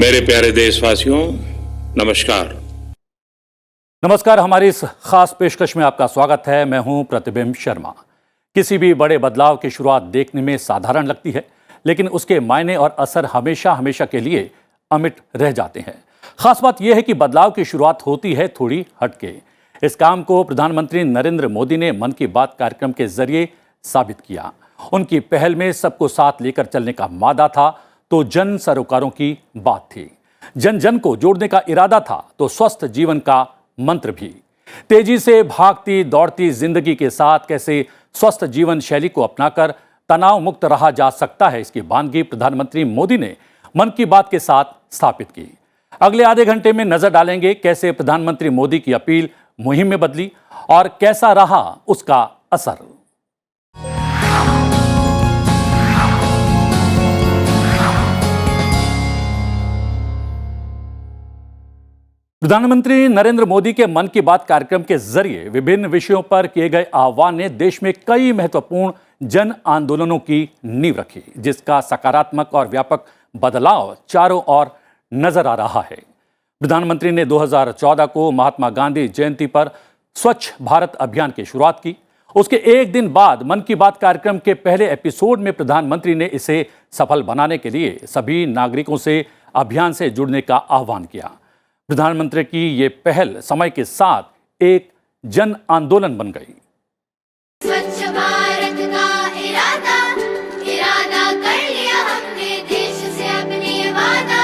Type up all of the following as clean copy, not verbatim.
मेरे प्यारे देशवासियों, नमस्कार। नमस्कार। हमारी इस खास पेशकश में आपका स्वागत है। मैं हूं प्रतिबिंब शर्मा। किसी भी बड़े बदलाव की शुरुआत देखने में साधारण लगती है, लेकिन उसके मायने और असर हमेशा हमेशा के लिए अमिट रह जाते हैं। खास बात यह है कि बदलाव की शुरुआत होती है थोड़ी हटके। इस काम को प्रधानमंत्री नरेंद्र मोदी ने मन की बात कार्यक्रम के जरिए साबित किया। उनकी पहल में सबको साथ लेकर चलने का मादा था तो जन सरोकारों की बात थी। जन जन को जोड़ने का इरादा था तो स्वस्थ जीवन का मंत्र भी। तेजी से भागती दौड़ती जिंदगी के साथ कैसे स्वस्थ जीवन शैली को अपनाकर तनाव मुक्त रहा जा सकता है, इसकी बानगी प्रधानमंत्री मोदी ने मन की बात के साथ स्थापित की। अगले आधे घंटे में नजर डालेंगे कैसे प्रधानमंत्री मोदी की अपील मुहिम में बदली और कैसा रहा उसका असर। प्रधानमंत्री नरेंद्र मोदी के मन की बात कार्यक्रम के जरिए विभिन्न विषयों पर किए गए आह्वान ने देश में कई महत्वपूर्ण जन आंदोलनों की नींव रखी, जिसका सकारात्मक और व्यापक बदलाव चारों ओर नजर आ रहा है। प्रधानमंत्री ने 2014 को महात्मा गांधी जयंती पर स्वच्छ भारत अभियान की शुरुआत की। उसके एक दिन बाद मन की बात कार्यक्रम के पहले एपिसोड में प्रधानमंत्री ने इसे सफल बनाने के लिए सभी नागरिकों से अभियान से जुड़ने का आह्वान किया। प्रधानमंत्री की ये पहल समय के साथ एक जन आंदोलन बन गई। स्वच्छ भारत का इरादा कर लिया हमने, देश से अपने ये वादा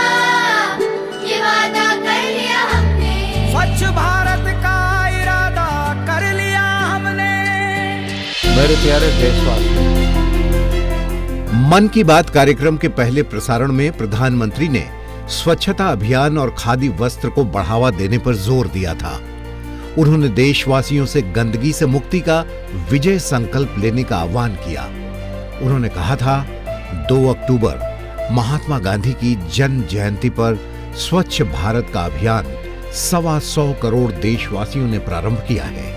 कर लिया हमने। स्वच्छ भारत का इरादा कर लिया हमने। मेरे प्यारे देशवासियों, मन की बात कार्यक्रम के पहले प्रसारण में प्रधानमंत्री ने स्वच्छता अभियान और खादी वस्त्र को बढ़ावा देने पर जोर दिया था। उन्होंने देशवासियों से गंदगी से मुक्ति का विजय संकल्प लेने का आह्वान किया। उन्होंने कहा था 2 अक्टूबर महात्मा गांधी की जन्म जयंती पर स्वच्छ भारत का अभियान 125 करोड़ देशवासियों ने प्रारंभ किया है।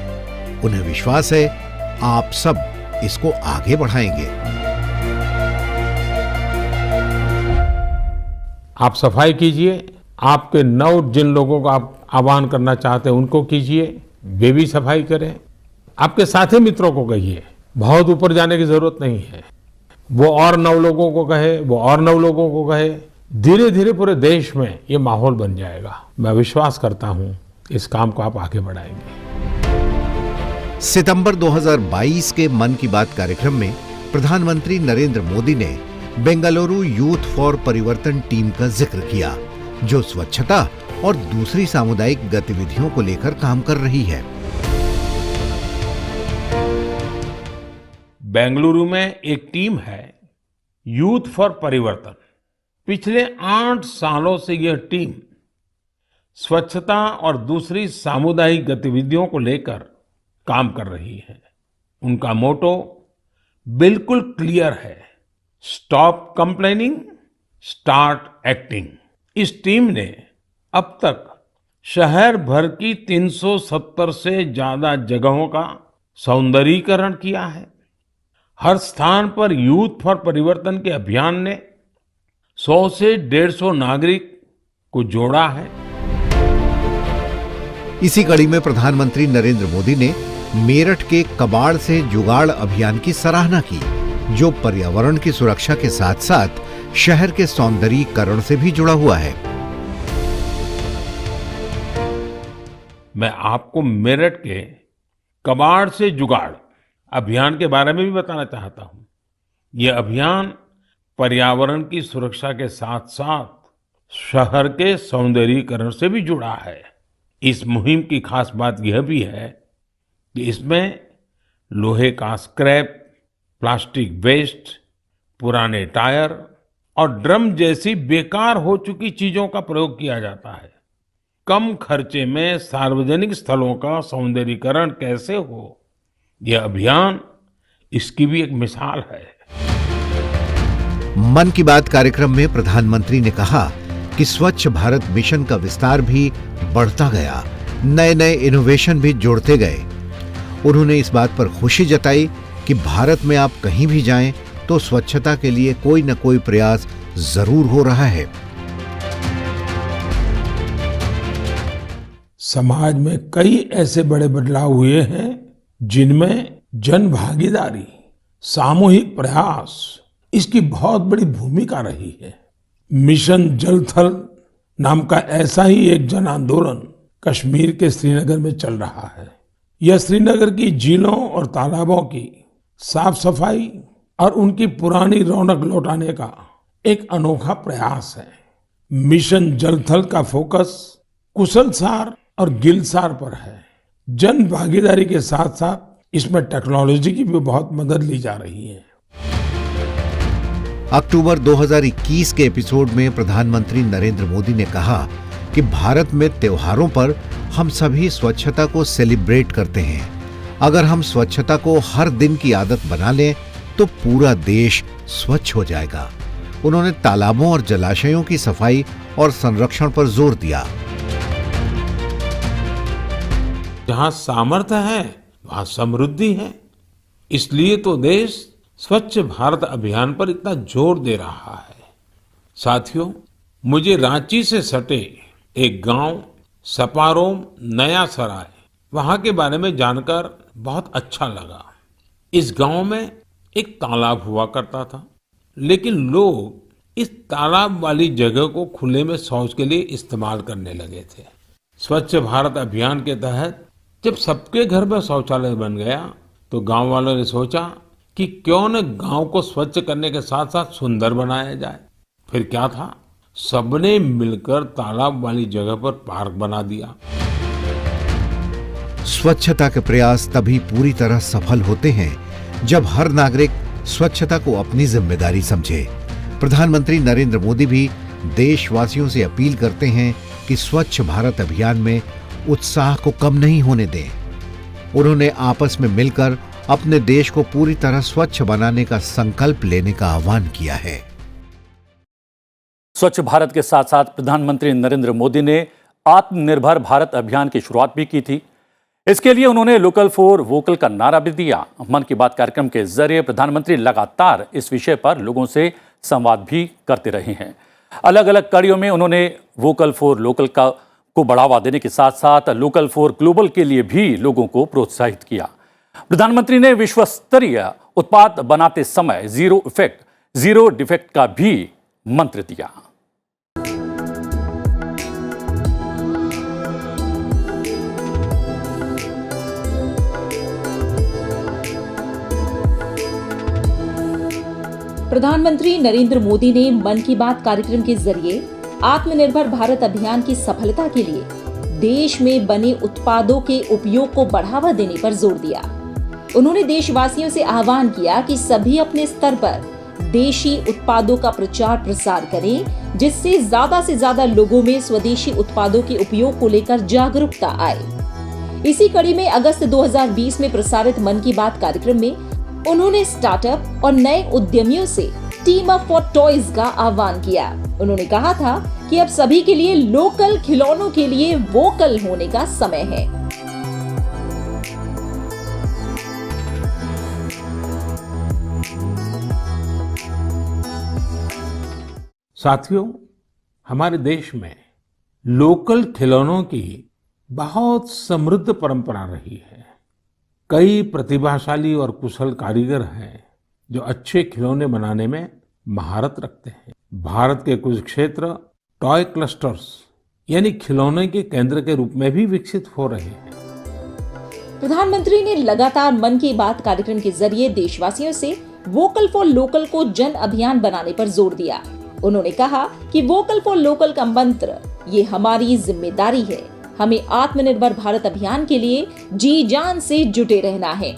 उन्हें विश्वास है आप सब इसको आगे बढ़ाएंगे। आप सफाई कीजिए। आपके नव जिन लोगों को आप आह्वान करना चाहते हैं उनको कीजिए, वे भी सफाई करें। आपके साथी मित्रों को कहिए, बहुत ऊपर जाने की जरूरत नहीं है। वो और 9 लोगों को कहे, वो और 9 लोगों को कहे, धीरे धीरे पूरे देश में ये माहौल बन जाएगा। मैं विश्वास करता हूं इस काम को आप आगे बढ़ाएंगे। सितंबर 2022 के मन की बात कार्यक्रम में प्रधानमंत्री नरेंद्र मोदी ने बेंगलुरु यूथ फॉर परिवर्तन टीम का जिक्र किया, जो स्वच्छता और दूसरी सामुदायिक गतिविधियों को लेकर काम कर रही है। बेंगलुरु में एक टीम है यूथ फॉर परिवर्तन। पिछले 8 सालों से यह टीम स्वच्छता और दूसरी सामुदायिक गतिविधियों को लेकर काम कर रही है। उनका मोटो बिल्कुल क्लियर है, स्टॉप कंप्लेनिंग, स्टार्ट एक्टिंग। इस टीम ने अब तक शहर भर की 370 से ज्यादा जगहों का सौंदर्यीकरण किया है। हर स्थान पर यूथ फॉर परिवर्तन के अभियान ने 100 से 150 नागरिक को जोड़ा है। इसी कड़ी में प्रधानमंत्री नरेंद्र मोदी ने मेरठ के कबाड़ से जुगाड़ अभियान की सराहना की, जो पर्यावरण की सुरक्षा के साथ साथ शहर के सौंदर्यीकरण से भी जुड़ा हुआ है। मैं आपको मेरठ के कबाड़ से जुगाड़ अभियान के बारे में भी बताना चाहता हूं। यह अभियान पर्यावरण की सुरक्षा के साथ साथ शहर के सौंदर्यीकरण से भी जुड़ा है। इस मुहिम की खास बात यह भी है कि इसमें लोहे का स्क्रैप, प्लास्टिक वेस्ट, पुराने टायर और ड्रम जैसी बेकार हो चुकी चीजों का प्रयोग किया जाता है। कम खर्चे में सार्वजनिक स्थलों का सौंदर्यीकरण कैसे हो, यह अभियान इसकी भी एक मिसाल है। मन की बात कार्यक्रम में प्रधानमंत्री ने कहा कि स्वच्छ भारत मिशन का विस्तार भी बढ़ता गया, नए नए इनोवेशन भी जोड़ते गए। उन्होंने इस बात पर खुशी जताई कि भारत में आप कहीं भी जाएं तो स्वच्छता के लिए कोई न कोई प्रयास जरूर हो रहा है। समाज में कई ऐसे बड़े बदलाव हुए हैं जिनमें जन भागीदारी, सामूहिक प्रयास इसकी बहुत बड़ी भूमिका रही है। मिशन जल थल नाम का ऐसा ही एक जन आंदोलन कश्मीर के श्रीनगर में चल रहा है। यह श्रीनगर की झीलों और तालाबों की साफ सफाई और उनकी पुरानी रौनक लौटाने का एक अनोखा प्रयास है। मिशन जल थल का फोकस कुशलसार और गिलसार पर है। जन भागीदारी के साथ साथ इसमें टेक्नोलॉजी की भी बहुत मदद ली जा रही है। अक्टूबर 2021 के एपिसोड में प्रधानमंत्री नरेंद्र मोदी ने कहा कि भारत में त्योहारों पर हम सभी स्वच्छता को सेलिब्रेट करते हैं। अगर हम स्वच्छता को हर दिन की आदत बना लें तो पूरा देश स्वच्छ हो जाएगा। उन्होंने तालाबों और जलाशयों की सफाई और संरक्षण पर जोर दिया। जहां सामर्थ्य है वहां समृद्धि है। इसलिए तो देश स्वच्छ भारत अभियान पर इतना जोर दे रहा है। साथियों, मुझे रांची से सटे एक गांव सपारोम नया सराय वहां के बारे में जानकर बहुत अच्छा लगा। इस गांव में एक तालाब हुआ करता था, लेकिन लोग इस तालाब वाली जगह को खुले में शौच के लिए इस्तेमाल करने लगे थे। स्वच्छ भारत अभियान के तहत जब सबके घर में शौचालय बन गया तो गांव वालों ने सोचा कि क्यों न गांव को स्वच्छ करने के साथ साथ सुंदर बनाया जाए। फिर क्या था, सबने मिलकर तालाब वाली जगह पर पार्क बना दिया। स्वच्छता के प्रयास तभी पूरी तरह सफल होते हैं जब हर नागरिक स्वच्छता को अपनी जिम्मेदारी समझे। प्रधानमंत्री नरेंद्र मोदी भी देशवासियों से अपील करते हैं कि स्वच्छ भारत अभियान में उत्साह को कम नहीं होने दें। उन्होंने आपस में मिलकर अपने देश को पूरी तरह स्वच्छ बनाने का संकल्प लेने का आह्वान किया है। स्वच्छ भारत के साथ साथ प्रधानमंत्री नरेंद्र मोदी ने आत्मनिर्भर भारत अभियान की शुरुआत भी की थी। इसके लिए उन्होंने लोकल फॉर वोकल का नारा भी दिया। मन की बात कार्यक्रम के जरिए प्रधानमंत्री लगातार इस विषय पर लोगों से संवाद भी करते रहे हैं। अलग अलग कड़ियों में उन्होंने वोकल फॉर लोकल को बढ़ावा देने के साथ साथ लोकल फॉर ग्लोबल के लिए भी लोगों को प्रोत्साहित किया। प्रधानमंत्री ने विश्व स्तरीय उत्पाद बनाते समय जीरो इफेक्ट, जीरो डिफेक्ट का भी मंत्र दिया। प्रधानमंत्री नरेंद्र मोदी ने मन की बात कार्यक्रम के जरिए आत्मनिर्भर भारत अभियान की सफलता के लिए देश में बने उत्पादों के उपयोग को बढ़ावा देने पर जोर दिया। उन्होंने देशवासियों से आह्वान किया कि सभी अपने स्तर पर देशी उत्पादों का प्रचार प्रसार करें, जिससे ज्यादा लोगों में स्वदेशी उत्पादों के उपयोग को लेकर जागरूकता आए। इसी कड़ी में अगस्त 2020 में प्रसारित मन की बात कार्यक्रम में उन्होंने स्टार्टअप और नए उद्यमियों से टीम अप फॉर टॉयज का आह्वान किया। उन्होंने कहा था कि अब सभी के लिए लोकल खिलौनों के लिए वोकल होने का समय है। साथियों, हमारे देश में लोकल खिलौनों की बहुत समृद्ध परंपरा रही है। कई प्रतिभाशाली और कुशल कारीगर हैं जो अच्छे खिलौने बनाने में महारत रखते हैं। भारत के कुछ क्षेत्र टॉय क्लस्टर्स यानी खिलौने के केंद्र के रूप में भी विकसित हो रहे हैं। प्रधानमंत्री ने लगातार मन की बात कार्यक्रम के जरिए देशवासियों से वोकल फॉर लोकल को जन अभियान बनाने पर जोर दिया। उन्होंने कहा कि वोकल फॉर लोकल का मंत्र ये हमारी जिम्मेदारी है। हमें आत्मनिर्भर भारत अभियान के लिए जी जान से जुटे रहना है।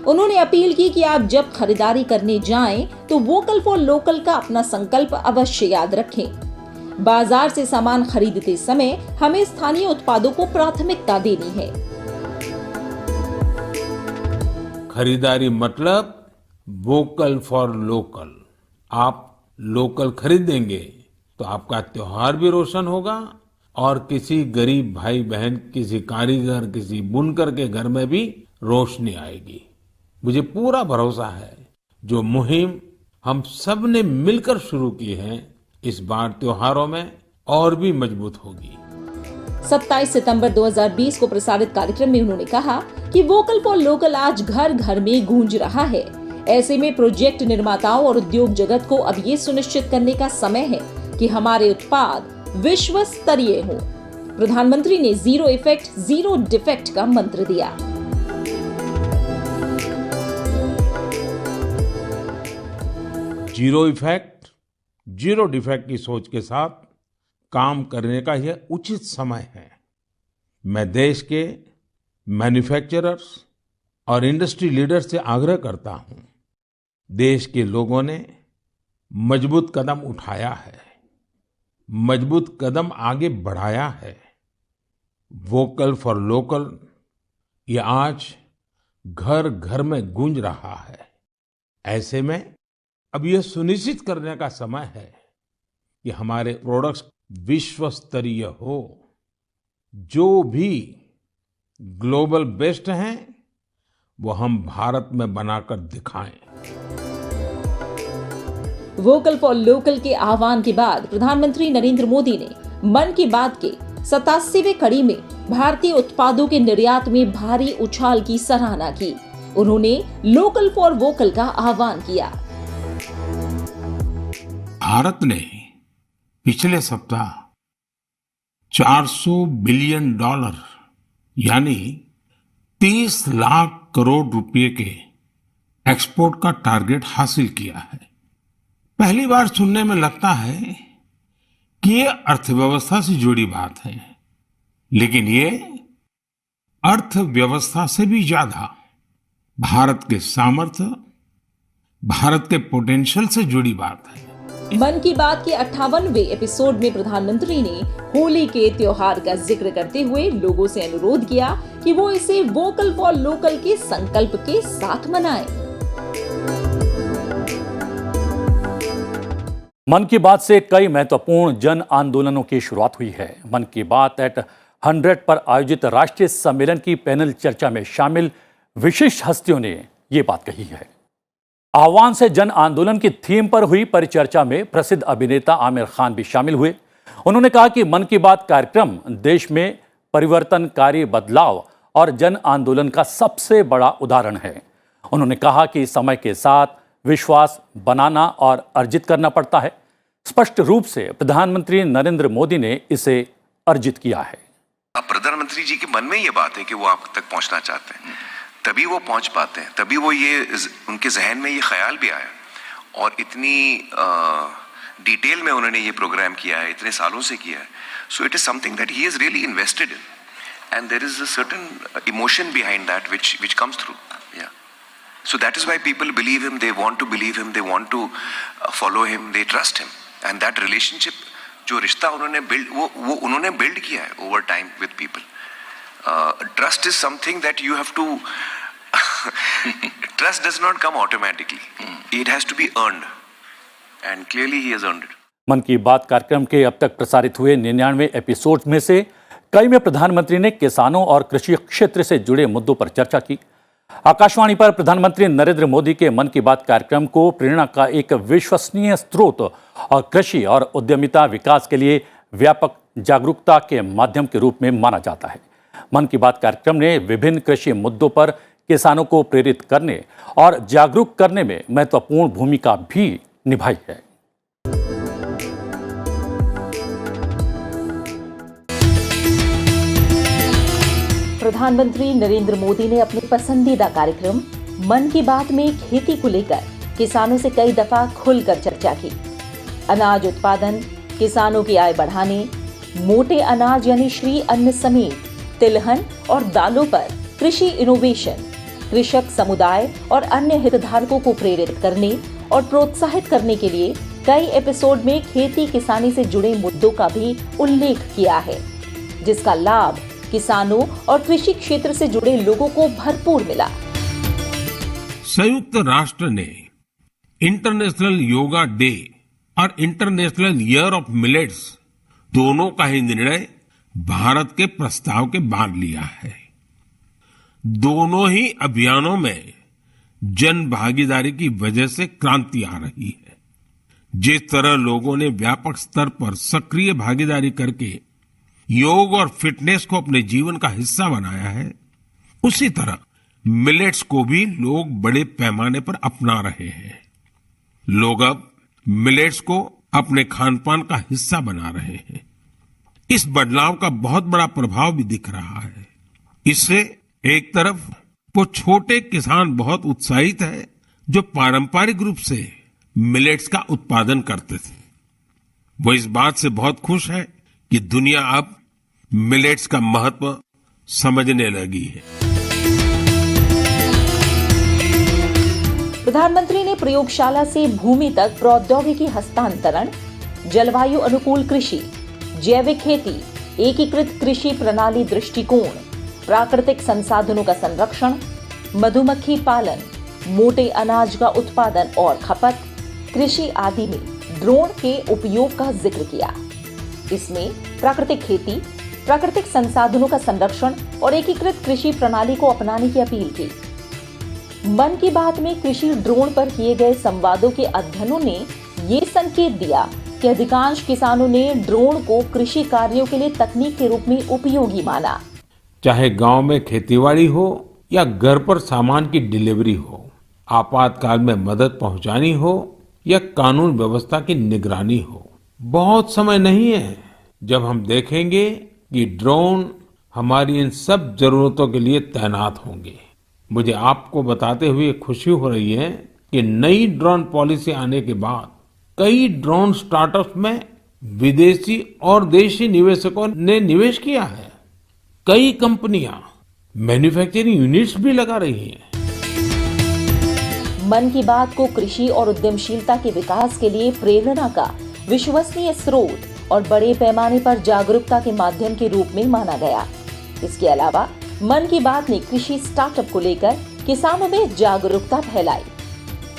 उन्होंने अपील की कि आप जब खरीदारी करने जाएं तो वोकल फॉर लोकल का अपना संकल्प अवश्य याद रखें। बाजार से सामान खरीदते समय हमें स्थानीय उत्पादों को प्राथमिकता देनी है। खरीदारी मतलब वोकल फॉर लोकल। आप लोकल खरीदेंगे तो आपका त्योहार भी रोशन होगा और किसी गरीब भाई बहन, किसी कारीगर, किसी बुनकर के घर में भी रोशनी आएगी। मुझे पूरा भरोसा है जो मुहिम हम सब ने मिलकर शुरू की है, इस बार त्योहारों में और भी मजबूत होगी। 27 सितंबर 2020 को प्रसारित कार्यक्रम में उन्होंने कहा कि वोकल फॉर लोकल आज घर घर में गूंज रहा है। ऐसे में प्रोजेक्ट निर्माताओं और उद्योग जगत को अब ये सुनिश्चित करने का समय है कि हमारे उत्पाद विश्व स्तरीय हों। प्रधानमंत्री ने जीरो इफेक्ट जीरो डिफेक्ट का मंत्र दिया। जीरो इफेक्ट जीरो डिफेक्ट की सोच के साथ काम करने का यह उचित समय है। मैं देश के मैन्युफैक्चरर्स और इंडस्ट्री लीडर्स से आग्रह करता हूं, देश के लोगों ने मजबूत कदम उठाया है, मजबूत कदम आगे बढ़ाया है। वोकल फॉर लोकल ये आज घर घर में गूंज रहा है। ऐसे में अब यह सुनिश्चित करने का समय है कि हमारे प्रोडक्ट्स विश्व स्तरीय हो। जो भी ग्लोबल बेस्ट हैं वो हम भारत में बनाकर दिखाएं। वोकल फॉर लोकल के आह्वान के बाद प्रधानमंत्री नरेंद्र मोदी ने मन की बात के 87वें कड़ी में भारतीय उत्पादों के निर्यात में भारी उछाल की सराहना की। उन्होंने लोकल फॉर वोकल का आह्वान किया। भारत ने पिछले सप्ताह $400 बिलियन यानी 30 लाख करोड़ रुपए के एक्सपोर्ट का टारगेट हासिल किया है। पहली बार सुनने में लगता है कि ये अर्थव्यवस्था से जुड़ी बात है, लेकिन ये अर्थव्यवस्था से भी ज्यादा भारत के सामर्थ्य, भारत के पोटेंशियल से जुड़ी बात है। मन की बात के 58वें एपिसोड में प्रधानमंत्री ने होली के त्योहार का जिक्र करते हुए लोगों से अनुरोध किया कि वो इसे वोकल फॉर लोकल के संकल्प के साथ मनाएं। मन की बात से कई महत्वपूर्ण जन आंदोलनों की शुरुआत हुई है। मन की बात एट 100 पर आयोजित राष्ट्रीय सम्मेलन की पैनल चर्चा में शामिल विशिष्ट हस्तियों ने ये बात कही है। आह्वान से जन आंदोलन की थीम पर हुई परिचर्चा में प्रसिद्ध अभिनेता आमिर खान भी शामिल हुए। उन्होंने कहा कि मन की बात कार्यक्रम देश में परिवर्तनकारी बदलाव और जन आंदोलन का सबसे बड़ा उदाहरण है। उन्होंने कहा कि समय के साथ विश्वास बनाना और अर्जित करना पड़ता है। स्पष्ट रूप से प्रधानमंत्री नरेंद्र मोदी ने इसे अर्जित किया है। अब प्रधानमंत्री जी के मन में ये बात है कि वो आप तक पहुंचना चाहते हैं, तभी वो पहुंच पाते हैं, तभी वो ये उनके जहन में ये ख्याल भी आया और इतनी डिटेल में उन्होंने ये प्रोग्राम किया है, इतने सालों से किया है। So it is something that he is really invested in and there is a certain emotion behind that which comes through. Yeah so that is why people believe him, they want to believe him, they want to follow him, they trust him and that relationship, जो रिश्ता उन्होंने build किया है over time with people. Trust is something that you have to trust does not come automatically. It has to be earned and clearly he has earned it. मन की बात कार्यक्रम के अब तक प्रसारित हुए 99 एपिसोड में से कई में प्रधानमंत्री ने किसानों और कृषि क्षेत्र से जुड़े मुद्दों पर चर्चा की। आकाशवाणी पर प्रधानमंत्री नरेंद्र मोदी के मन की बात कार्यक्रम को प्रेरणा का एक विश्वसनीय स्रोत और कृषि और उद्यमिता विकास के लिए व्यापक जागरूकता के माध्यम के रूप में माना जाता है। मन की बात कार्यक्रम ने विभिन्न कृषि मुद्दों पर किसानों को प्रेरित करने और जागरूक करने में महत्वपूर्ण भूमिका भी निभाई है। प्रधानमंत्री नरेंद्र मोदी ने अपने पसंदीदा कार्यक्रम मन की बात में खेती को लेकर किसानों से कई दफा खुलकर चर्चा की। अनाज उत्पादन, किसानों की आय बढ़ाने, मोटे अनाज यानी श्री अन्न समेत तिलहन और दालों पर कृषि इनोवेशन, कृषक समुदाय और अन्य हितधारकों को प्रेरित करने और प्रोत्साहित करने के लिए कई एपिसोड में खेती किसानी से जुड़े मुद्दों का भी उल्लेख किया है, जिसका लाभ किसानों और कृषि क्षेत्र से जुड़े लोगों को भरपूर मिला। संयुक्त राष्ट्र ने इंटरनेशनल योगा डे और इंटरनेशनल ईयर ऑफ मिलेट्स दोनों का ही निर्णय भारत के प्रस्ताव के बाद लिया है। दोनों ही अभियानों में जन भागीदारी की वजह से क्रांति आ रही है। जिस तरह लोगों ने व्यापक स्तर पर सक्रिय भागीदारी करके योग और फिटनेस को अपने जीवन का हिस्सा बनाया है, उसी तरह मिलेट्स को भी लोग बड़े पैमाने पर अपना रहे हैं। लोग अब मिलेट्स को अपने खानपान का हिस्सा बना रहे हैं। इस बदलाव का बहुत बड़ा प्रभाव भी दिख रहा है। इससे एक तरफ वो छोटे किसान बहुत उत्साहित है जो पारंपरिक रूप से मिलेट्स का उत्पादन करते थे। वो इस बात से बहुत खुश है कि दुनिया अब मिलेट्स का महत्व समझने लगी है। प्रधानमंत्री ने प्रयोगशाला से भूमि तक प्रौद्योगिकी हस्तांतरण, जलवायु अनुकूल कृषि, जैविक खेती, एकीकृत कृषि प्रणाली दृष्टिकोण, प्राकृतिक संसाधनों का संरक्षण, मधुमक्खी पालन, मोटे अनाज का उत्पादन और खपत, कृषि आदि में ड्रोन के उपयोग का जिक्र किया। इसमें प्राकृतिक खेती, प्राकृतिक संसाधनों का संरक्षण और एकीकृत कृषि प्रणाली को अपनाने की अपील की। मन की बात में कृषि ड्रोन पर किए गए संवादों के अध्ययनों ने ये संकेत दिया कि अधिकांश किसानों ने ड्रोन को कृषि कार्यों के लिए तकनीक के रूप में उपयोगी माना। चाहे गांव में खेतीबाड़ी हो या घर पर सामान की डिलीवरी हो, आपातकाल में मदद पहुंचानी हो या कानून व्यवस्था की निगरानी हो, बहुत समय नहीं है जब हम देखेंगे कि ड्रोन हमारी इन सब जरूरतों के लिए तैनात होंगे। मुझे आपको बताते हुए खुशी हो रही है कि नई ड्रोन पॉलिसी आने के बाद कई ड्रोन स्टार्टअप्स में विदेशी और देशी निवेशकों ने निवेश किया है। कई कंपनियां मैन्युफैक्चरिंग यूनिट्स भी लगा रही हैं। मन की बात को कृषि और उद्यमशीलता के विकास के लिए प्रेरणा का विश्वसनीय स्रोत और बड़े पैमाने पर जागरूकता के माध्यम के रूप में माना गया। इसके अलावा मन की बात ने कृषि स्टार्टअप को लेकर किसानों में जागरूकता फैलाई।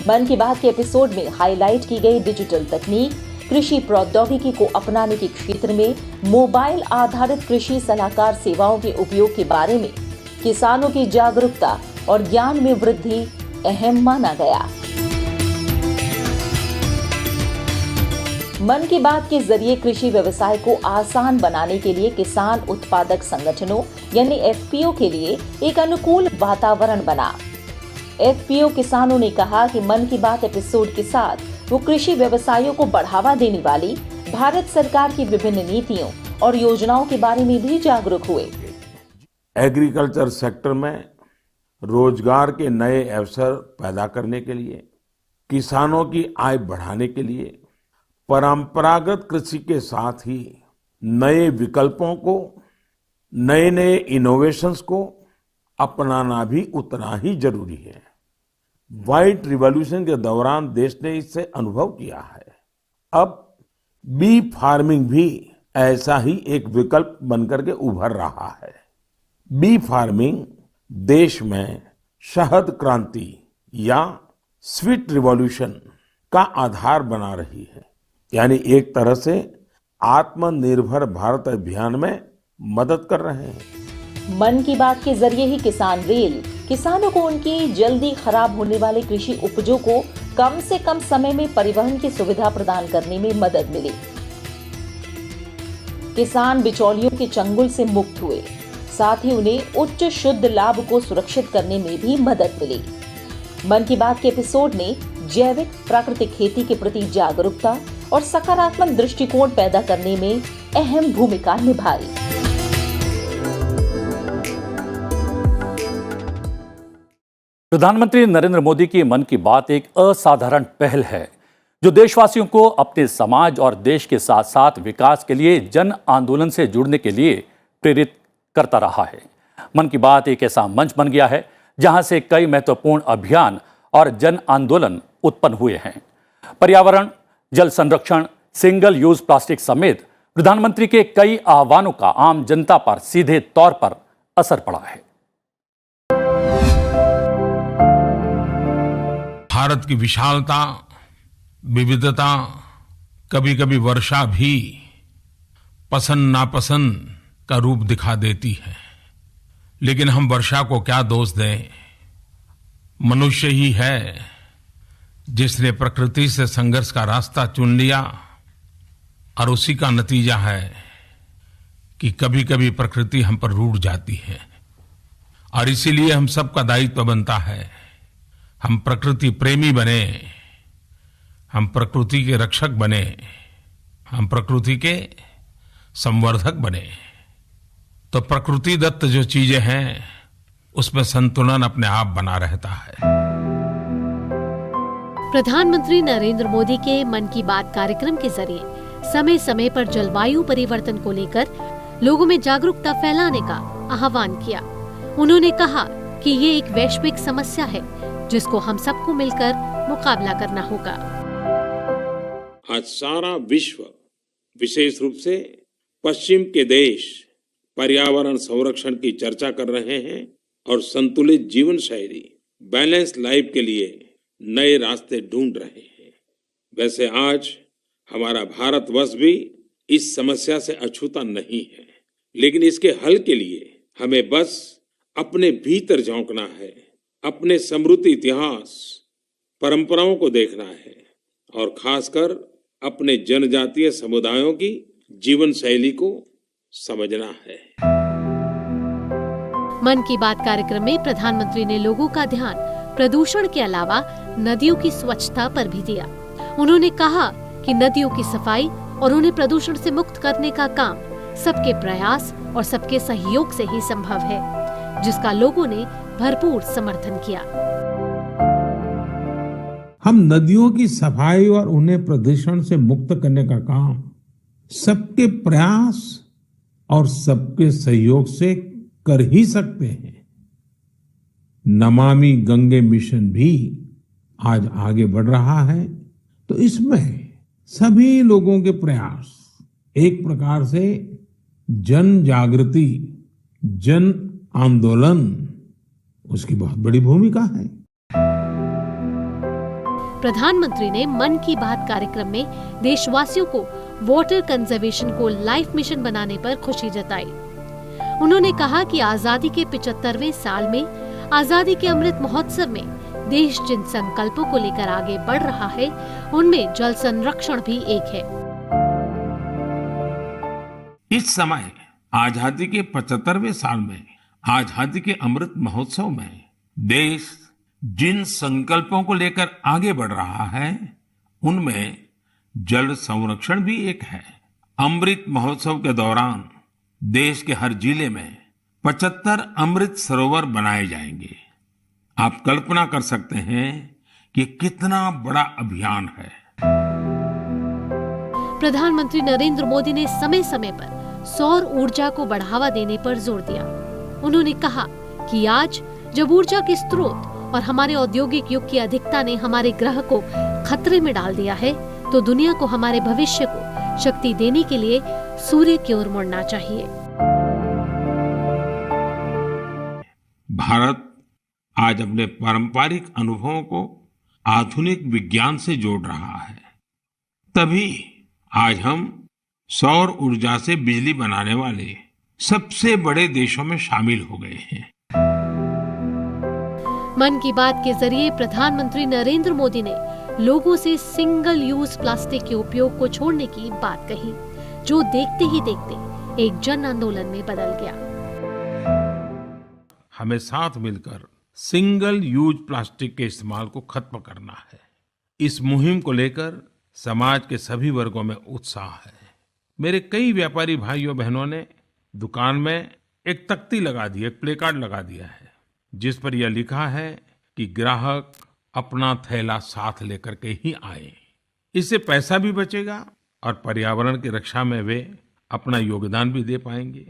मन की बात के एपिसोड में हाईलाइट की गई डिजिटल तकनीक, कृषि प्रौद्योगिकी को अपनाने के क्षेत्र में मोबाइल आधारित कृषि सलाहकार सेवाओं के उपयोग के बारे में किसानों की जागरूकता और ज्ञान में वृद्धि अहम माना गया। मन की बात के जरिए कृषि व्यवसाय को आसान बनाने के लिए किसान उत्पादक संगठनों यानी एफपीओ के लिए एक अनुकूल वातावरण बना। एफपीओ किसानों ने कहा कि मन की बात एपिसोड के साथ वो कृषि व्यवसायों को बढ़ावा देने वाली भारत सरकार की विभिन्न नीतियों और योजनाओं के बारे में भी जागरूक हुए। एग्रीकल्चर सेक्टर में रोजगार के नए अवसर पैदा करने के लिए, किसानों की आय बढ़ाने के लिए परंपरागत कृषि के साथ ही नए विकल्पों को, नए नए इनोवेशंस को अपनाना भी उतना ही जरूरी है। व्हाइट रिवॉल्यूशन के दौरान देश ने इससे अनुभव किया है। अब बी फार्मिंग भी ऐसा ही एक विकल्प बनकर के उभर रहा है। बी फार्मिंग देश में शहद क्रांति या स्वीट रिवॉल्यूशन का आधार बना रही है, यानी एक तरह से आत्मनिर्भर भारत अभियान में मदद कर रहे हैं। मन की बात के जरिए ही किसान रेल किसानों को उनकी जल्दी खराब होने वाले कृषि उपजों को कम से कम समय में परिवहन की सुविधा प्रदान करने में मदद मिली। किसान बिचौलियों के चंगुल से मुक्त हुए, साथ ही उन्हें उच्च शुद्ध लाभ को सुरक्षित करने में भी मदद मिली। मन की बात के एपिसोड ने जैविक प्राकृतिक खेती के प्रति जागरूकता और सकारात्मक दृष्टिकोण पैदा करने में अहम भूमिका निभाई। प्रधानमंत्री नरेंद्र मोदी की मन की बात एक असाधारण पहल है जो देशवासियों को अपने समाज और देश के साथ साथ विकास के लिए जन आंदोलन से जुड़ने के लिए प्रेरित करता रहा है। मन की बात एक ऐसा मंच बन गया है जहां से कई महत्वपूर्ण अभियान और जन आंदोलन उत्पन्न हुए हैं। पर्यावरण, जल संरक्षण, सिंगल यूज प्लास्टिक समेत प्रधानमंत्री के कई आह्वानों का आम जनता पर सीधे तौर पर असर पड़ा है। भारत की विशालता, विविधता, कभी कभी वर्षा भी पसंद नापसंद का रूप दिखा देती है, लेकिन हम वर्षा को क्या दोष दें। मनुष्य ही है जिसने प्रकृति से संघर्ष का रास्ता चुन लिया और उसी का नतीजा है कि कभी कभी प्रकृति हम पर रूठ जाती है और इसीलिए हम सबका दायित्व बनता है हम प्रकृति प्रेमी बने, हम प्रकृति के रक्षक बने, हम प्रकृति के संवर्धक बने। तो प्रकृति दत्त जो चीजें हैं उसमें संतुलन अपने आप बना रहता है। प्रधानमंत्री नरेंद्र मोदी के मन की बात कार्यक्रम के जरिए समय समय पर जलवायु परिवर्तन को लेकर लोगों में जागरूकता फैलाने का आह्वान किया। उन्होंने कहा कि ये एक वैश्विक समस्या है जिसको हम सबको मिलकर मुकाबला करना होगा। आज सारा विश्व, विशेष रूप से पश्चिम के देश, पर्यावरण संरक्षण की चर्चा कर रहे हैं और संतुलित जीवन शैली, बैलेंस लाइफ के लिए नए रास्ते ढूंढ रहे हैं। वैसे आज हमारा भारतवर्ष भी इस समस्या से अछूता नहीं है, लेकिन इसके हल के लिए हमें बस अपने भीतर झांकना है, अपने समृद्ध इतिहास, परंपराओं को देखना है और खासकर अपने जनजातीय समुदायों की जीवन शैली को समझना है। मन की बात कार्यक्रम में प्रधानमंत्री ने लोगों का ध्यान प्रदूषण के अलावा नदियों की स्वच्छता पर भी दिया। उन्होंने कहा कि नदियों की सफाई और उन्हें प्रदूषण से मुक्त करने का काम सबके प्रयास और सबके सहयोग से ही संभव है, जिसका लोगों ने भरपूर समर्थन किया। हम नदियों की सफाई और उन्हें प्रदूषण से मुक्त करने का काम सबके प्रयास और सबके सहयोग से कर ही सकते हैं। नमामि गंगे मिशन भी आज आगे बढ़ रहा है, तो इसमें सभी लोगों के प्रयास एक प्रकार से जन जागृति, जन आंदोलन, उसकी बहुत बड़ी भूमिका है। प्रधानमंत्री ने मन की बात कार्यक्रम में देशवासियों को वाटर कंजर्वेशन को लाइफ मिशन बनाने पर खुशी जताई। उन्होंने कहा कि आजादी के 75वें साल में आजादी के अमृत महोत्सव में देश जिन संकल्पों को लेकर आगे बढ़ रहा है, उनमें जल संरक्षण भी एक है। इस समय आजादी के 75वें साल में आजादी के अमृत महोत्सव में देश जिन संकल्पों को लेकर आगे बढ़ रहा है, उनमें जल संरक्षण भी एक है। अमृत महोत्सव के दौरान देश के हर जिले में 75 अमृत सरोवर बनाए जाएंगे। आप कल्पना कर सकते हैं कि कितना बड़ा अभियान है। प्रधानमंत्री नरेंद्र मोदी ने समय समय पर सौर ऊर्जा को बढ़ावा देने पर जोर दिया। उन्होंने कहा कि आज जब ऊर्जा के स्रोत और हमारे औद्योगिक युग की अधिकता ने हमारे ग्रह को खतरे में डाल दिया है, तो दुनिया को हमारे भविष्य को शक्ति देने के लिए सूर्य की ओर मुड़ना चाहिए। भारत आज अपने पारंपरिक अनुभवों को आधुनिक विज्ञान से जोड़ रहा है, तभी आज हम सौर ऊर्जा से बिजली बनाने वाले सबसे बड़े देशों में शामिल हो गए हैं। मन की बात के जरिए प्रधानमंत्री नरेंद्र मोदी ने लोगों से सिंगल यूज प्लास्टिक के उपयोग को छोड़ने की बात कही, जो देखते ही देखते एक जन आंदोलन में बदल गया। हमें साथ मिलकर सिंगल यूज प्लास्टिक के इस्तेमाल को खत्म करना है। इस मुहिम को लेकर समाज के सभी वर्गों में उत्साह है। मेरे कई व्यापारी भाइयों बहनों ने दुकान में एक तख्ती लगा दी, एक प्ले कार्ड लगा दिया है, जिस पर यह लिखा है कि ग्राहक अपना थैला साथ लेकर के ही आए। इससे पैसा भी बचेगा और पर्यावरण की रक्षा में वे अपना योगदान भी दे पाएंगे।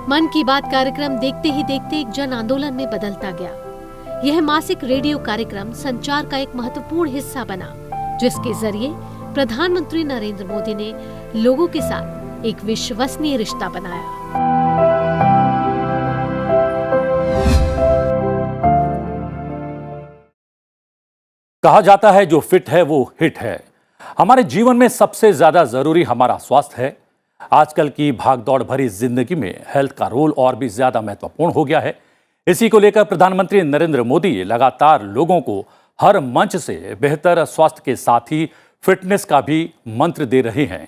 मन की बात कार्यक्रम देखते ही देखते एक जन आंदोलन में बदलता गया। यह मासिक रेडियो कार्यक्रम संचार का एक महत्वपूर्ण हिस्सा बना, जिसके जरिए प्रधानमंत्री नरेंद्र मोदी ने लोगों के साथ एक विश्वसनीय रिश्ता बनाया। कहा जाता है जो फिट है वो हिट है। हमारे जीवन में सबसे ज्यादा जरूरी हमारा स्वास्थ्य है। आजकल की भागदौड़ भरी जिंदगी में हेल्थ का रोल और भी ज्यादा महत्वपूर्ण हो गया है। इसी को लेकर प्रधानमंत्री नरेंद्र मोदी लगातार लोगों को हर मंच से बेहतर स्वास्थ्य के साथ ही फिटनेस का भी मंत्र दे रहे हैं।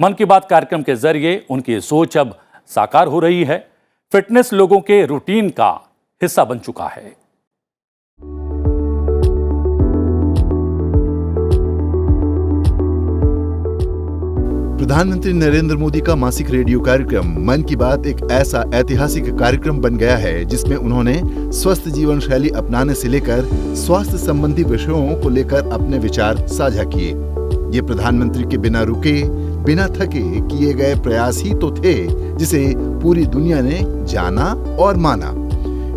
मन की बात कार्यक्रम के जरिए उनकी सोच अब साकार हो रही है। फिटनेस लोगों के रूटीन का हिस्सा बन चुका है। प्रधानमंत्री नरेंद्र मोदी का मासिक रेडियो कार्यक्रम मन की बात एक ऐसा ऐतिहासिक कार्यक्रम बन गया है जिसमें उन्होंने स्वस्थ जीवन शैली अपनाने से लेकर स्वास्थ्य संबंधी विषयों को लेकर अपने विचार साझा किए। ये प्रधानमंत्री के बिना रुके, बिना थके किए गए प्रयास ही तो थे जिसे पूरी दुनिया ने जाना और माना।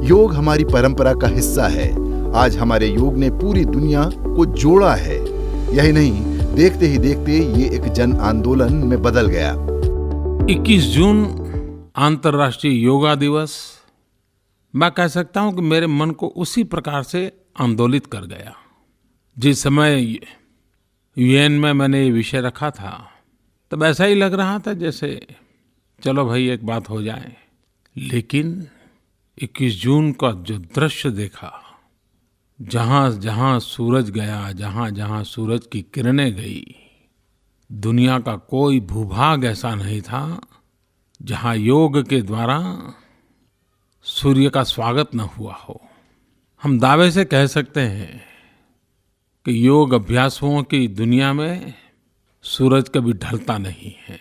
योग हमारी परंपरा का हिस्सा है। आज हमारे योग ने पूरी दुनिया को जोड़ा है। यही नहीं, देखते ही देखते ये एक जन आंदोलन में बदल गया। 21 जून अंतर्राष्ट्रीय योगा दिवस, मैं कह सकता हूं कि मेरे मन को उसी प्रकार से आंदोलित कर गया। जिस समय यूएन में मैंने ये विषय रखा था तब ऐसा ही लग रहा था जैसे चलो भाई एक बात हो जाए, लेकिन 21 जून का जो दृश्य देखा, जहां जहां सूरज गया, जहां जहां सूरज की किरणें गई, दुनिया का कोई भूभाग ऐसा नहीं था जहां योग के द्वारा सूर्य का स्वागत न हुआ हो। हम दावे से कह सकते हैं कि योग अभ्यासुओं की दुनिया में सूरज कभी ढलता नहीं है।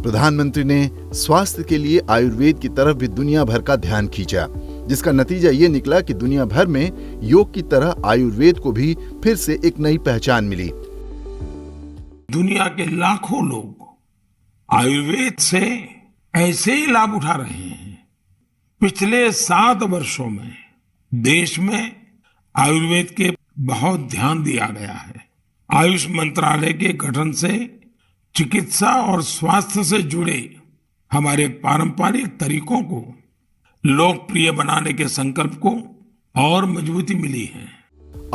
प्रधानमंत्री ने स्वास्थ्य के लिए आयुर्वेद की तरफ भी दुनिया भर का ध्यान खींचा, जिसका नतीजा ये निकला कि दुनिया भर में योग की तरह आयुर्वेद को भी फिर से एक नई पहचान मिली। दुनिया के लाखों लोग आयुर्वेद से ऐसे ही लाभ उठा रहे हैं। पिछले 7 वर्षों में देश में आयुर्वेद के बहुत ध्यान दिया गया है। आयुष मंत्रालय के गठन से चिकित्सा और स्वास्थ्य से जुड़े हमारे पारंपरिक तरीकों को लोकप्रिय बनाने के संकल्प को और मजबूती मिली है।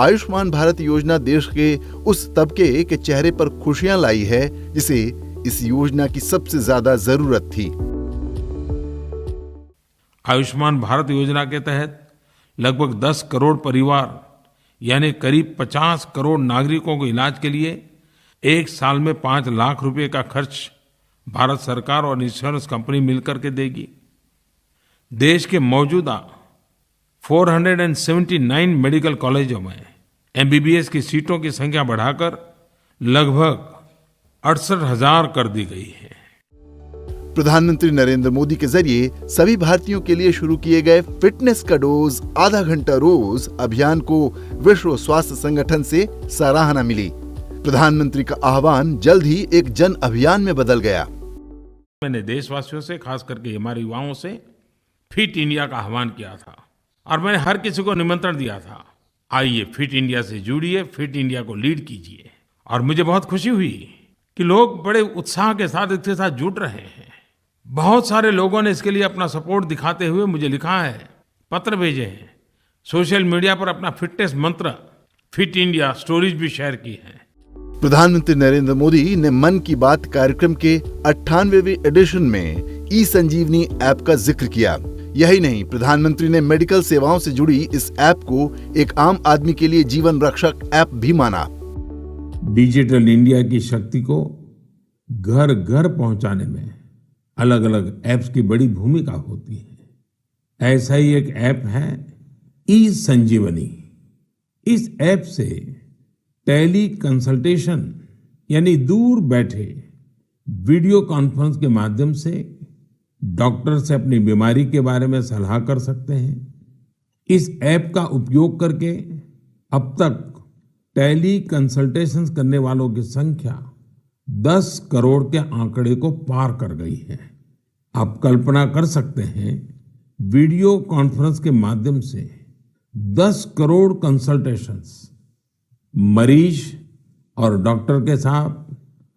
आयुष्मान भारत योजना देश के उस तबके के चेहरे पर खुशियां लाई है जिसे इस योजना की सबसे ज्यादा जरूरत थी। आयुष्मान भारत योजना के तहत लगभग 10 करोड़ परिवार यानी करीब 50 करोड़ नागरिकों को इलाज के लिए एक साल में 5 लाख रुपए का खर्च भारत सरकार और इंश्योरेंस कंपनी मिलकर के देगी। देश के मौजूदा 479 मेडिकल कॉलेजों में एमबीबीएस की सीटों की संख्या बढ़ाकर लगभग 68,000 कर दी गई है। प्रधानमंत्री नरेंद्र मोदी के जरिए सभी भारतीयों के लिए शुरू किए गए फिटनेस का डोज आधा घंटा रोज अभियान को विश्व स्वास्थ्य संगठन से सराहना मिली। प्रधानमंत्री का आह्वान जल्द ही एक जन अभियान में बदल गया। मैंने देशवासियों से, खास करके हमारे युवाओं से फिट इंडिया का आह्वान किया था और मैंने हर किसी को निमंत्रण दिया था, आइए फिट इंडिया से जुड़िए, फिट इंडिया को लीड कीजिए। और मुझे बहुत खुशी हुई कि लोग बड़े उत्साह के साथ इसके साथ जुड़ रहे हैं। बहुत सारे लोगों ने इसके लिए अपना सपोर्ट दिखाते हुए मुझे लिखा है, पत्र भेजे हैं, सोशल मीडिया पर अपना फिटनेस मंत्र फिट इंडिया स्टोरीज भी शेयर की है। प्रधानमंत्री नरेंद्र मोदी ने मन की बात कार्यक्रम के 98वें एडिशन में ई संजीवनी ऐप का जिक्र किया। यही नहीं, प्रधानमंत्री ने मेडिकल सेवाओं से जुड़ी इस ऐप को एक आम आदमी के लिए जीवन रक्षक ऐप भी माना। डिजिटल इंडिया की शक्ति को घर घर पहुंचाने में अलग अलग ऐप्स की बड़ी भूमिका होती है। ऐसा ही एक ऐप है ई संजीवनी। इस ऐप से टेली कंसल्टेशन यानी दूर बैठे वीडियो कॉन्फ्रेंस के माध्यम से डॉक्टर से अपनी बीमारी के बारे में सलाह कर सकते हैं। इस ऐप का उपयोग करके अब तक टेली कंसल्टेशंस करने वालों की संख्या 10 करोड़ के आंकड़े को पार कर गई है। आप कल्पना कर सकते हैं, वीडियो कॉन्फ्रेंस के माध्यम से 10 करोड़ कंसल्टेशंस, मरीज और डॉक्टर के साथ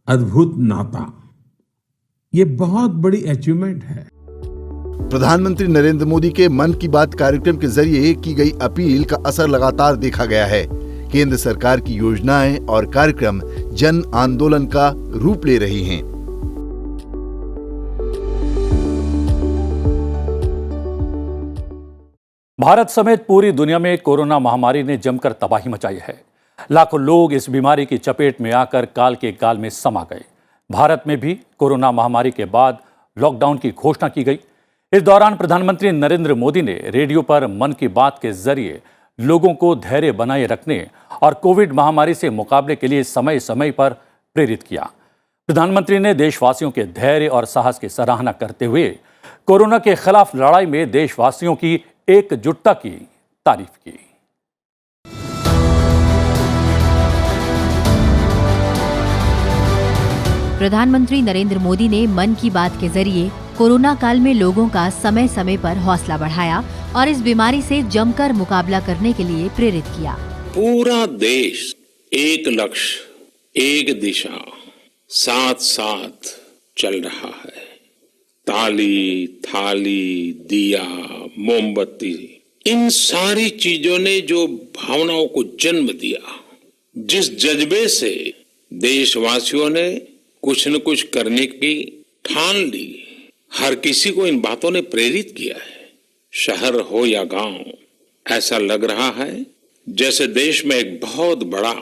अद्भुत नाता, ये बहुत बड़ी अचीवमेंट है। प्रधानमंत्री नरेंद्र मोदी के मन की बात कार्यक्रम के जरिए की गई अपील का असर लगातार देखा गया है। केंद्र सरकार की योजनाएं और कार्यक्रम जन आंदोलन का रूप ले रही हैं। भारत समेत पूरी दुनिया में कोरोना महामारी ने जमकर तबाही मचाई है। लाखों लोग इस बीमारी की चपेट में आकर काल के गाल में समा गए। भारत में भी कोरोना महामारी के बाद लॉकडाउन की घोषणा की गई। इस दौरान प्रधानमंत्री नरेंद्र मोदी ने रेडियो पर मन की बात के जरिए लोगों को धैर्य बनाए रखने और कोविड महामारी से मुकाबले के लिए समय समय पर प्रेरित किया। प्रधानमंत्री ने देशवासियों के धैर्य और साहस की सराहना करते हुए कोरोना के खिलाफ लड़ाई में देशवासियों की एकजुटता की तारीफ की। प्रधानमंत्री नरेंद्र मोदी ने मन की बात के जरिए कोरोना काल में लोगों का समय समय पर हौसला बढ़ाया और इस बीमारी से जमकर मुकाबला करने के लिए प्रेरित किया। पूरा देश एक लक्ष्य, एक दिशा, साथ साथ चल रहा है। ताली, थाली, दिया, मोमबत्ती, इन सारी चीजों ने जो भावनाओं को जन्म दिया, जिस जज्बे से देशवासियों ने कुछ न कुछ करने की ठान ली, हर किसी को इन बातों ने प्रेरित किया है। शहर हो या गांव, ऐसा लग रहा है जैसे देश में एक बहुत बड़ा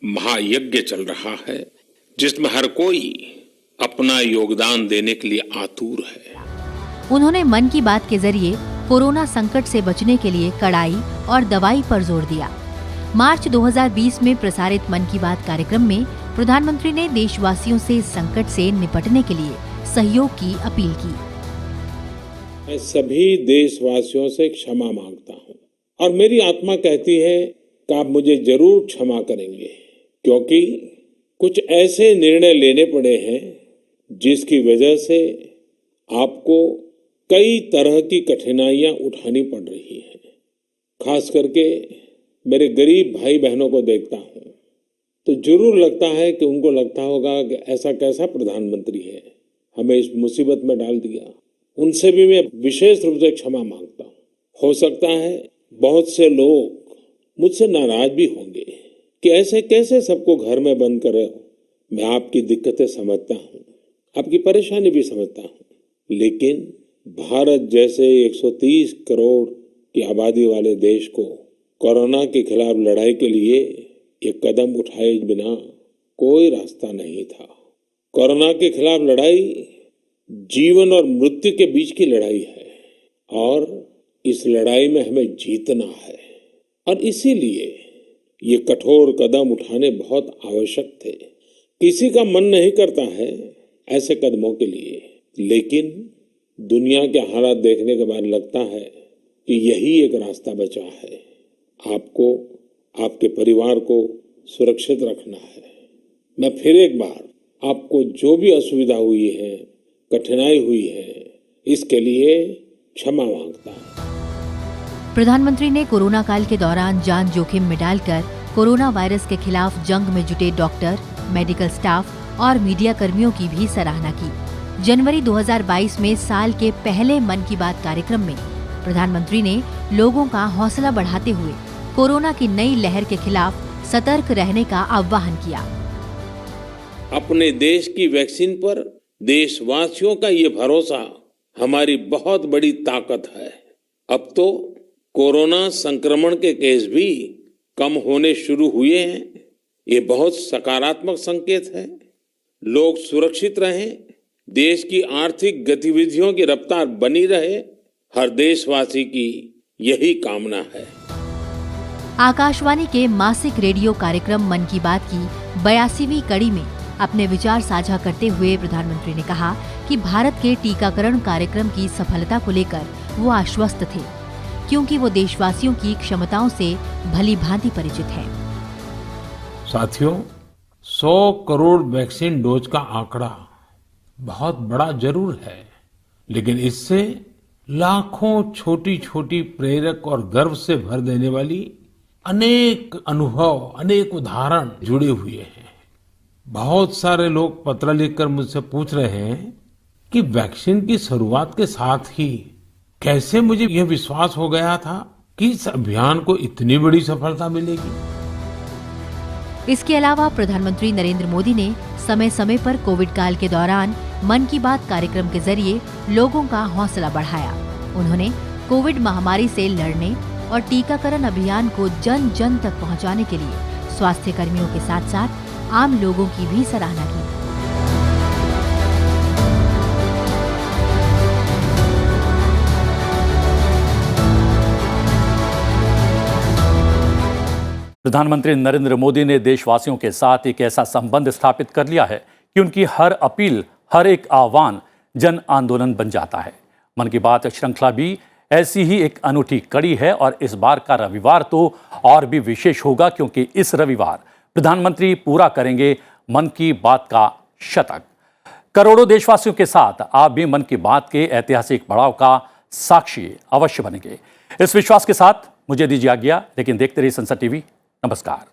महायज्ञ चल रहा है, जिसमें हर कोई अपना योगदान देने के लिए आतुर है। उन्होंने मन की बात के जरिए कोरोना संकट से बचने के लिए कड़ाई और दवाई पर जोर दिया। मार्च 2020 में प्रसारित मन की बात कार्यक्रम में प्रधानमंत्री ने देशवासियों से इस संकट से निपटने के लिए सहयोग की अपील की। मैं सभी देशवासियों से क्षमा मांगता हूं और मेरी आत्मा कहती है कि आप मुझे जरूर क्षमा करेंगे, क्योंकि कुछ ऐसे निर्णय लेने पड़े हैं जिसकी वजह से आपको कई तरह की कठिनाइयां उठानी पड़ रही हैं। खास करके मेरे गरीब भाई बहनों को देखता हूं तो जरूर लगता है कि उनको लगता होगा कि ऐसा कैसा प्रधानमंत्री है, हमें इस मुसीबत में डाल दिया। उनसे भी मैं विशेष रूप से क्षमा मांगता हूँ। हो सकता है बहुत से लोग मुझसे नाराज भी होंगे कि ऐसे कैसे सबको घर में बंद कर रहे हो। मैं आपकी दिक्कतें समझता हूँ, आपकी परेशानी भी समझता हूँ, लेकिन भारत जैसे 130 करोड़ की आबादी वाले देश को कोरोना के खिलाफ लड़ाई के लिए एक कदम उठाए बिना कोई रास्ता नहीं था। कोरोना के खिलाफ लड़ाई जीवन और मृत्यु के बीच की लड़ाई है और इस लड़ाई में हमें जीतना है, और इसीलिए ये कठोर कदम उठाने बहुत आवश्यक थे। किसी का मन नहीं करता है ऐसे कदमों के लिए, लेकिन दुनिया के हालात देखने के बाद लगता है कि यही एक रास्ता बचा है। आपको, आपके परिवार को सुरक्षित रखना है। मैं फिर एक बार आपको जो भी असुविधा हुई है, कठिनाई हुई है, इसके लिए क्षमा मांगता हूं। प्रधानमंत्री ने कोरोना काल के दौरान जान जोखिम में डालकर कोरोना वायरस के खिलाफ जंग में जुटे डॉक्टर, मेडिकल स्टाफ और मीडिया कर्मियों की भी सराहना की। जनवरी 2022 में साल के पहले मन की बात कार्यक्रम में प्रधानमंत्री ने लोगों का हौसला बढ़ाते हुए कोरोना की नई लहर के खिलाफ सतर्क रहने का आह्वान किया। अपने देश की वैक्सीन पर देशवासियों का ये भरोसा हमारी बहुत बड़ी ताकत है। अब तो कोरोना संक्रमण के केस भी कम होने शुरू हुए हैं। ये बहुत सकारात्मक संकेत है। लोग सुरक्षित रहें, देश की आर्थिक गतिविधियों की रफ्तार बनी रहे, हर देशवासी की यही कामना है। आकाशवाणी के मासिक रेडियो कार्यक्रम मन की बात की 82वीं कड़ी में अपने विचार साझा करते हुए प्रधानमंत्री ने कहा कि भारत के टीकाकरण कार्यक्रम की सफलता को लेकर वो आश्वस्त थे, क्योंकि वो देशवासियों की क्षमताओं से भली भांति परिचित है। साथियों, 100 करोड़ वैक्सीन डोज का आंकड़ा बहुत बड़ा जरूर है, लेकिन इससे लाखों छोटी छोटी प्रेरक और गर्व से भर देने वाली अनेक अनुभव, अनेक उदाहरण जुड़े हुए हैं। बहुत सारे लोग पत्र लिखकर मुझसे पूछ रहे हैं कि वैक्सीन की शुरुआत के साथ ही कैसे मुझे यह विश्वास हो गया था कि इस अभियान को इतनी बड़ी सफलता मिलेगी। इसके अलावा प्रधानमंत्री नरेंद्र मोदी ने समय समय पर कोविड काल के दौरान मन की बात कार्यक्रम के जरिए लोगों का हौसला बढ़ाया। उन्होंने कोविड महामारी से लड़ने और टीकाकरण अभियान को जन जन तक पहुंचाने के लिए स्वास्थ्य कर्मियों के साथ साथ आम लोगों की भी सराहना की। प्रधानमंत्री नरेंद्र मोदी ने देशवासियों के साथ एक ऐसा संबंध स्थापित कर लिया है कि उनकी हर अपील, हर एक आह्वान जन आंदोलन बन जाता है। मन की बात श्रृंखला भी ऐसी ही एक अनूठी कड़ी है और इस बार का रविवार तो और भी विशेष होगा क्योंकि इस रविवार प्रधानमंत्री पूरा करेंगे मन की बात का शतक। करोड़ों देशवासियों के साथ आप भी मन की बात के ऐतिहासिक पड़ाव का साक्षी अवश्य बनेंगे। इस विश्वास के साथ मुझे दीजिए आज्ञा, लेकिन देखते रहिए संसद टीवी। नमस्कार।